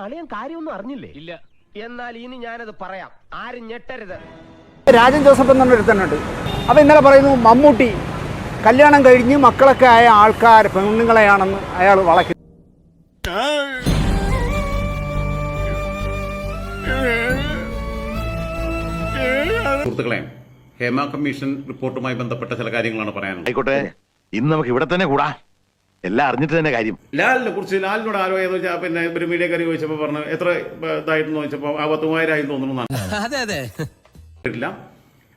അളിയൻ കാര്യമൊന്നും അറിഞ്ഞില്ലേ? ഇല്ല. എന്നാൽ ഇനി ഞാനത് പറയാം, ആരും ഞെട്ടരുത്. രാജൻ ജോസഫ് എന്നൊരുത്തനുണ്ട്. അപ്പൊ ഇന്നലെ പറയുന്നു മമ്മൂട്ടി കല്യാണം കഴിഞ്ഞ് മക്കളൊക്കെ ആയ ആൾക്കാർ പെണ്ണുങ്ങളെയാണെന്ന് അയാൾ വളയ്ക്കുന്നു. സുഹൃത്തുക്കളെ, ഹേമ കമ്മീഷൻ റിപ്പോർട്ടുമായി ബന്ധപ്പെട്ട ചില കാര്യങ്ങളാണ് പറയാനുള്ളത്. ആയിക്കോട്ടെ, ഇന്ന് നമുക്ക് ഇവിടെ തന്നെ കൂടാ. എല്ലാം അറിഞ്ഞിട്ട് തന്നെ കാര്യം. ലാലിനെ കുറിച്ച് ലാലിനോട് ആരോ ഏതോ പിന്നെ ഒരു മീഡിയ കയറി ചോദിച്ചപ്പോൾ പറഞ്ഞു എത്ര ഇതായിരുന്നു ചോദിച്ചപ്പോൾ 53,000 തോന്നുന്നു.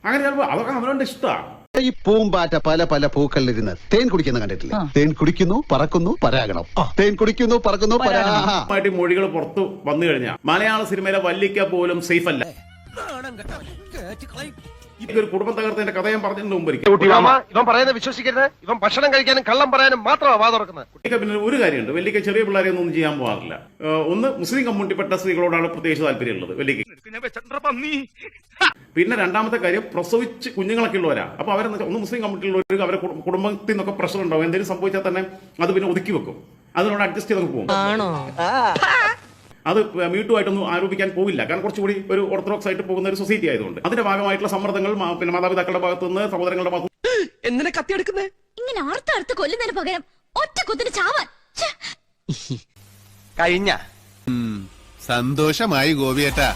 അങ്ങനെ ചിലപ്പോൾ അതൊക്കെ അവനവന്റെ ഇഷ്ടമാണ്. ഈ പൂമ്പാറ്റ പല പല പൂക്കളിലിരുന്ന് തേൻ കുടിക്കുന്ന കണ്ടിട്ടില്ലേ? തേൻ കുടിക്കുന്നു, പറക്കുന്നു, പരാഗണം. തേൻ കുടിക്കുന്നു, പറക്കുന്നു, പരാഗണമായിട്ട് മൊഴികൾ പുറത്തു വന്നു കഴിഞ്ഞാൽ മലയാള സിനിമയിലെ വല്ലിക്ക പോലും സേഫ് അല്ല. ഒരു കുടുംബം തകർത്തതിന്റെ കഥ ഞാൻ പറഞ്ഞതിന് മുമ്പ് ഇവൻ പറയുന്നത് വിശ്വസിക്കരുത്. ഇവൻ ഭക്ഷണം കഴിക്കാനും കള്ളം പറയാനും മാത്രമാണ് വാ തുറക്കുന്നത്. പിന്നെ ഒരു കാര്യമുണ്ട്, വെല്ലിക്ക ചെറിയ പിള്ളേരെ ഒന്നും ചെയ്യാൻ പോകാറില്ല. ഒന്ന് മുസ്ലിം കമ്മ്യൂണിറ്റിപ്പെട്ട സ്ത്രീകളോടാണ് പ്രത്യേകിച്ച് താല്പര്യമുള്ളത് വെല്ലിക്ക. പിന്നെ രണ്ടാമത്തെ കാര്യം, പ്രസവിച്ച് കുഞ്ഞുങ്ങളൊക്കെ ഉള്ളവരാ. അപ്പൊ അവരെന്ന് ഒന്ന് മുസ്ലിം കമ്മ്യൂണിറ്റിയിലുള്ളവർക്ക് അവരെ കുടുംബത്തിൽ നിന്നൊക്കെ പ്രഷർ ഉണ്ടാവും. എന്തെങ്കിലും സംഭവിച്ചാൽ തന്നെ അത് പിന്നെ ഒതുക്കി വെക്കും, അതിനോട് അഡ്ജസ്റ്റ് ചെയ്തൊക്കെ പോകും. അത് മീട്ടുമായിട്ടൊന്നും ആരോപിക്കാൻ പോകില്ല, കാരണം കുറച്ചുകൂടി ഒരു ഓർത്തഡോക്സ് ആയിട്ട് പോകുന്ന ഒരു സൊസൈറ്റി ആയതുകൊണ്ട് അതിന്റെ ഭാഗമായിട്ടുള്ള സമ്മർദ്ദങ്ങൾ പിന്നെ മാതാപിതാക്കളുടെ ഭാഗത്തു നിന്ന്, സഹോദരങ്ങളുടെ ഭാഗത്ത് എന്തിനാ കത്തിയെടുക്കുന്നേ? ഇങ്ങനെ ആർത്തടുത്ത് കൊല്ലുന്നതിന് പകരം ഒറ്റ കുത്തിന് ചാവാൻ. കഴിഞ്ഞ സന്തോഷമായി ഗോപിയേട്ടാ.